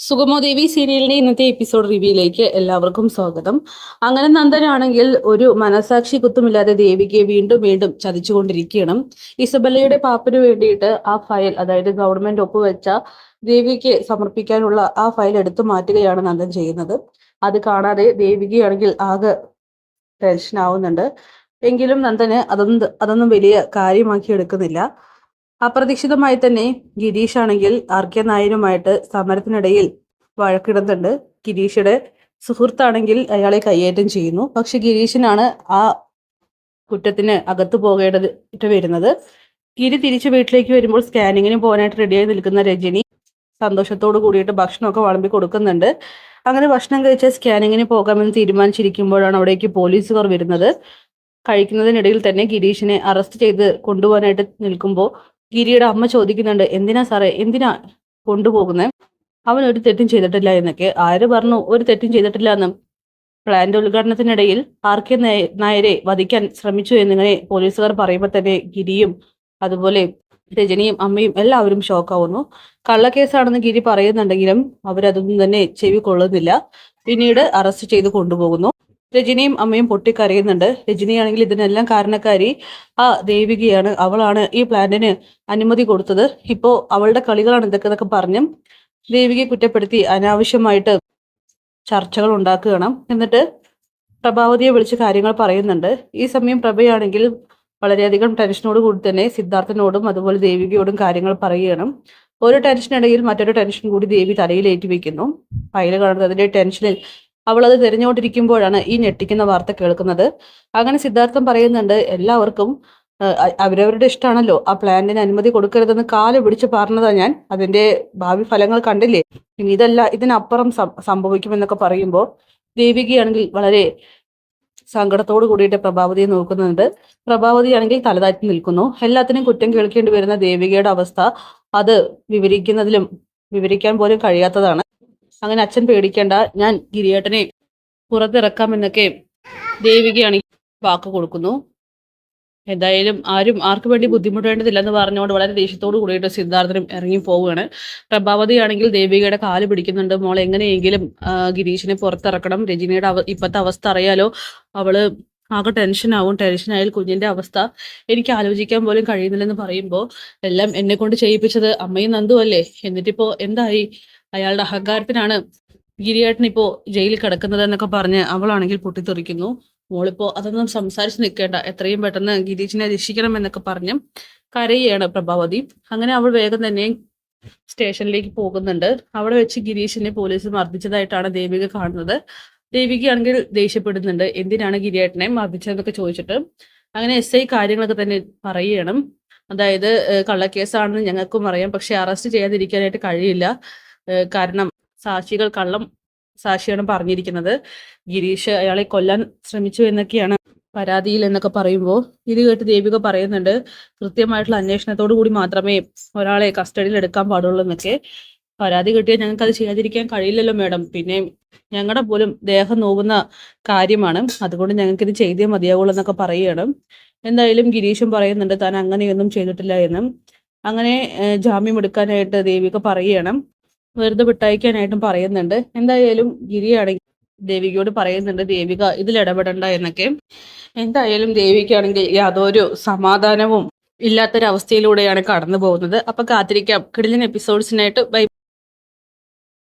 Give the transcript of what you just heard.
സുഗമോദേവി സീരിയലിന്റെ ഇന്നത്തെ എപ്പിസോഡ് റിവ്യൂയിലേക്ക് എല്ലാവർക്കും സ്വാഗതം. അങ്ങനെ നന്ദനാണെങ്കിൽ ഒരു മനസാക്ഷി കുത്തുമില്ലാതെ ദേവികയെ വീണ്ടും വീണ്ടും ചതിച്ചുകൊണ്ടിരിക്കുകയാണ്. ഇസബല്ലയുടെ പാപ്പിന് വേണ്ടിയിട്ട് ആ ഫയൽ, അതായത് ഗവൺമെന്റ് ഒപ്പുവെച്ച ദേവിക്ക് സമർപ്പിക്കാനുള്ള ആ ഫയൽ എടുത്തു മാറ്റുകയാണ് നന്ദൻ ചെയ്യുന്നത്. അത് കാണാതെ ദേവികയാണെങ്കിൽ ആകെ ടെൻഷൻ ആവുന്നുണ്ട്. എങ്കിലും നന്ദന് അതൊന്നും വലിയ കാര്യമാക്കി എടുക്കുന്നില്ല. അപ്രതീക്ഷിതമായി തന്നെ ഗിരീഷ് ആണെങ്കിൽ ആർ.കെ. നായരുമായിട്ട് സമരത്തിനിടയിൽ വഴക്കിടുന്നുണ്ട്. ഗിരീഷയുടെ സുഹൃത്താണെങ്കിൽ അയാളെ കയ്യേറ്റം ചെയ്യുന്നു. പക്ഷെ ഗിരീഷിനാണ് ആ കുറ്റത്തിന് അകത്ത് പോകേണ്ടത് വരുന്നത്. ഗിരി തിരിച്ച് വീട്ടിലേക്ക് വരുമ്പോൾ സ്കാനിങ്ങിന് പോകാനായിട്ട് റെഡിയായി നിൽക്കുന്ന രജനി സന്തോഷത്തോട് കൂടിയിട്ട് ഭക്ഷണമൊക്കെ വിളമ്പി കൊടുക്കുന്നുണ്ട്. അങ്ങനെ ഭക്ഷണം കഴിച്ച് സ്കാനിങ്ങിന് പോകാമെന്ന് തീരുമാനിച്ചിരിക്കുമ്പോഴാണ് അവിടേക്ക് പോലീസുകാർ വരുന്നത്. കഴിക്കുന്നതിനിടയിൽ തന്നെ ഗിരീഷിനെ അറസ്റ്റ് ചെയ്ത് കൊണ്ടുപോകാനായിട്ട് നിൽക്കുമ്പോൾ ഗിരിയുടെ അമ്മ ചോദിക്കുന്നുണ്ട്, എന്തിനാ സാറേ, എന്തിനാ കൊണ്ടുപോകുന്നത്? അവൻ ഒരു തെറ്റും ചെയ്തിട്ടില്ല എന്നൊക്കെ. ആര് പറഞ്ഞു ഒരു തെറ്റും ചെയ്തിട്ടില്ല എന്ന്? പ്ലാന്റ് ഉദ്ഘാടനത്തിനിടയിൽ ആർ.കെ. നായരെ വധിക്കാൻ ശ്രമിച്ചു എന്നിങ്ങനെ പോലീസുകാർ പറയുമ്പോൾ തന്നെ ഗിരിയും അതുപോലെ രജനിയും അമ്മയും എല്ലാവരും ഷോക്കാവുന്നു. കള്ളക്കേസാണെന്ന് ഗിരി പറയുന്നുണ്ടെങ്കിലും അവരതൊന്നും തന്നെ ചെവി കൊള്ളുന്നില്ല. പിന്നീട് അറസ്റ്റ് ചെയ്ത് കൊണ്ടുപോകുന്നു. രജനിയും അമ്മയും പൊട്ടിക്കരയുന്നുണ്ട്. രജനിയാണെങ്കിൽ ഇതിനെല്ലാം കാരണക്കാരി ആ ദേവികയാണ്. അവളാണ് ഈ പ്ലാന്റിന് അനുമതി കൊടുത്തത്. ഇപ്പോ അവളുടെ കളികളാണ് ഇതൊക്കെ പറഞ്ഞും ദേവികയെ കുറ്റപ്പെടുത്തി അനാവശ്യമായിട്ട് ചർച്ചകൾ ഉണ്ടാക്കുകയാണ്. എന്നിട്ട് പ്രഭാവതിയെ വിളിച്ച് കാര്യങ്ങൾ പറയുന്നുണ്ട്. ഈ സമയം പ്രഭയാണെങ്കിൽ വളരെയധികം ടെൻഷനോട് കൂടി തന്നെ സിദ്ധാർത്ഥനോടും അതുപോലെ ദേവികയോടും കാര്യങ്ങൾ പറയുകയാണ്. ഒരു ടെൻഷനിടയിൽ മറ്റൊരു ടെൻഷൻ കൂടി ദേവി തലയിലേറ്റി വെക്കുന്നു. ഫയല് കാണുന്നതിന്റെ ടെൻഷനിൽ അവൾ അത് തിരഞ്ഞുകൊണ്ടിരിക്കുമ്പോഴാണ് ഈ ഞെട്ടിക്കുന്ന വാർത്ത കേൾക്കുന്നത്. അങ്ങനെ സിദ്ധാർത്ഥം പറയുന്നുണ്ട്, എല്ലാവർക്കും അവരവരുടെ ഇഷ്ടമാണല്ലോ, ആ പ്ലാന്റിന് അനുമതി കൊടുക്കരുതെന്ന് കാല് പിടിച്ച് പറഞ്ഞതാ ഞാൻ. അതിന്റെ ഭാവി ഫലങ്ങൾ കണ്ടില്ലേ, ഇനി ഇതല്ല ഇതിനപ്പുറം സംഭവിക്കുമെന്നൊക്കെ പറയുമ്പോൾ ദേവികയാണെങ്കിൽ വളരെ സങ്കടത്തോട് കൂടിയിട്ട് പ്രഭാവതിയെ നോക്കുന്നുണ്ട്. പ്രഭാവതിയാണെങ്കിൽ തലതാറ്റി നിൽക്കുന്നു. എല്ലാത്തിനും കുറ്റം കേൾക്കേണ്ടി വരുന്ന ദേവികയുടെ അവസ്ഥ അത് വിവരിക്കാൻ പോലും കഴിയാത്തതാണ്. അങ്ങനെ അച്ഛൻ പേടിക്കേണ്ട, ഞാൻ ഗിരിയേട്ടനെ പുറത്തിറക്കാമെന്നൊക്കെ ദേവികയാണെങ്കിൽ വാക്ക് കൊടുക്കുന്നു. എന്തായാലും ആർക്കു വേണ്ടി ബുദ്ധിമുട്ടേണ്ടതില്ലെന്ന് പറഞ്ഞുകൊണ്ട് വളരെ ദേഷ്യത്തോട് കൂടിയിട്ട് സിദ്ധാർത്ഥനും ഇറങ്ങി പോവുകയാണ്. പ്രഭാവതിയാണെങ്കിൽ ദേവികയുടെ കാല് പിടിക്കുന്നുണ്ട്. മോൾ എങ്ങനെയെങ്കിലും ഗിരീഷിനെ പുറത്തിറക്കണം. രജനിയുടെ ഇപ്പോഴത്തെ അവസ്ഥ അറിയാലോ, അവള് ആകെ ടെൻഷനായാൽ കുഞ്ഞിന്റെ അവസ്ഥ എനിക്ക് ആലോചിക്കാൻ പോലും കഴിയുന്നില്ലെന്ന് പറയുമ്പോൾ, എല്ലാം എന്നെ കൊണ്ട് ചെയ്യിപ്പിച്ചത് അമ്മയും നന്ദു അല്ലേ, എന്നിട്ടിപ്പോ എന്തായി? അയാളുടെ അഹങ്കാരത്തിനാണ് ഗിരിയേട്ടൻ ഇപ്പോ ജയിലിൽ കിടക്കുന്നത് എന്നൊക്കെ പറഞ്ഞ് അവളാണെങ്കിൽ പൊട്ടിത്തെറിക്കുന്നു. മോളിപ്പോ അതൊന്നും സംസാരിച്ച് നിൽക്കേണ്ട, എത്രയും പെട്ടെന്ന് ഗിരീഷിനെ രക്ഷിക്കണം എന്നൊക്കെ പറഞ്ഞ് കരയുകയാണ് പ്രഭാവതി. അങ്ങനെ അവൾ വേഗം തന്നെ സ്റ്റേഷനിലേക്ക് പോകുന്നുണ്ട്. അവിടെ വെച്ച് ഗിരീഷിനെ പോലീസ് മർദ്ദിച്ചതായിട്ടാണ് ദേവിക കാണുന്നത്. ദേവികയാണെങ്കിൽ ദേഷ്യപ്പെടുന്നുണ്ട്, എന്തിനാണ് ഗിരിയേട്ടനെ മർദ്ദിച്ചതെന്നൊക്കെ ചോദിച്ചിട്ട്. അങ്ങനെ എസ്.ഐ കാര്യങ്ങളൊക്കെ തന്നെ പറയുകയാണ്. അതായത് കള്ളക്കേസാണെന്ന് ഞങ്ങൾക്കും അറിയാം, പക്ഷെ അറസ്റ്റ് ചെയ്യാതിരിക്കാനായിട്ട് കഴിയില്ല. കാരണം സാക്ഷികൾ കള്ളം സാക്ഷിയാണ് പറഞ്ഞിരിക്കുന്നത്. ഗിരീഷ് അയാളെ കൊല്ലാൻ ശ്രമിച്ചു എന്നൊക്കെയാണ് പരാതിയിൽ എന്നൊക്കെ പറയുമ്പോൾ ഇത് കേട്ട് ദേവിക പറയുന്നുണ്ട്, കൃത്യമായിട്ടുള്ള അന്വേഷണത്തോടു കൂടി മാത്രമേ ഒരാളെ കസ്റ്റഡിയിൽ എടുക്കാൻ പാടുള്ളൂ എന്നൊക്കെ. പരാതി കിട്ടിയാൽ ഞങ്ങൾക്ക് അത് ചെയ്യാതിരിക്കാൻ കഴിയില്ലല്ലോ മാഡം, പിന്നെ ഞങ്ങളുടെ പോലും ദേഹം നോവുന്ന കാര്യമാണ്, അതുകൊണ്ട് ഞങ്ങൾക്ക് ഇത് ചെയ്തേ മതിയാവുള്ളൂ എന്നൊക്കെ പറയുകയാണ്. എന്തായാലും ഗിരീഷും പറയുന്നുണ്ട് താൻ അങ്ങനെയൊന്നും ചെയ്തിട്ടില്ല എന്നും. അങ്ങനെ ജാമ്യം എടുക്കാനായിട്ട് ദേവിക പറയുകയാണ്. വെറുതെ വിട്ടയക്കാനായിട്ടും പറയുന്നുണ്ട്. എന്തായാലും ഗിരിയാണെങ്കിൽ ദേവികയോട് പറയുന്നുണ്ട് ദേവിക ഇതിൽ ഇടപെടണ്ട എന്നൊക്കെ. എന്തായാലും ദേവിക്കാണെങ്കിൽ യാതൊരു സമാധാനവും ഇല്ലാത്തൊരവസ്ഥയിലൂടെയാണ് കടന്നു പോകുന്നത്. അപ്പൊ കാത്തിരിക്കാം കിടിലൻ എപ്പിസോഡ്സിനായിട്ട്. ബൈ.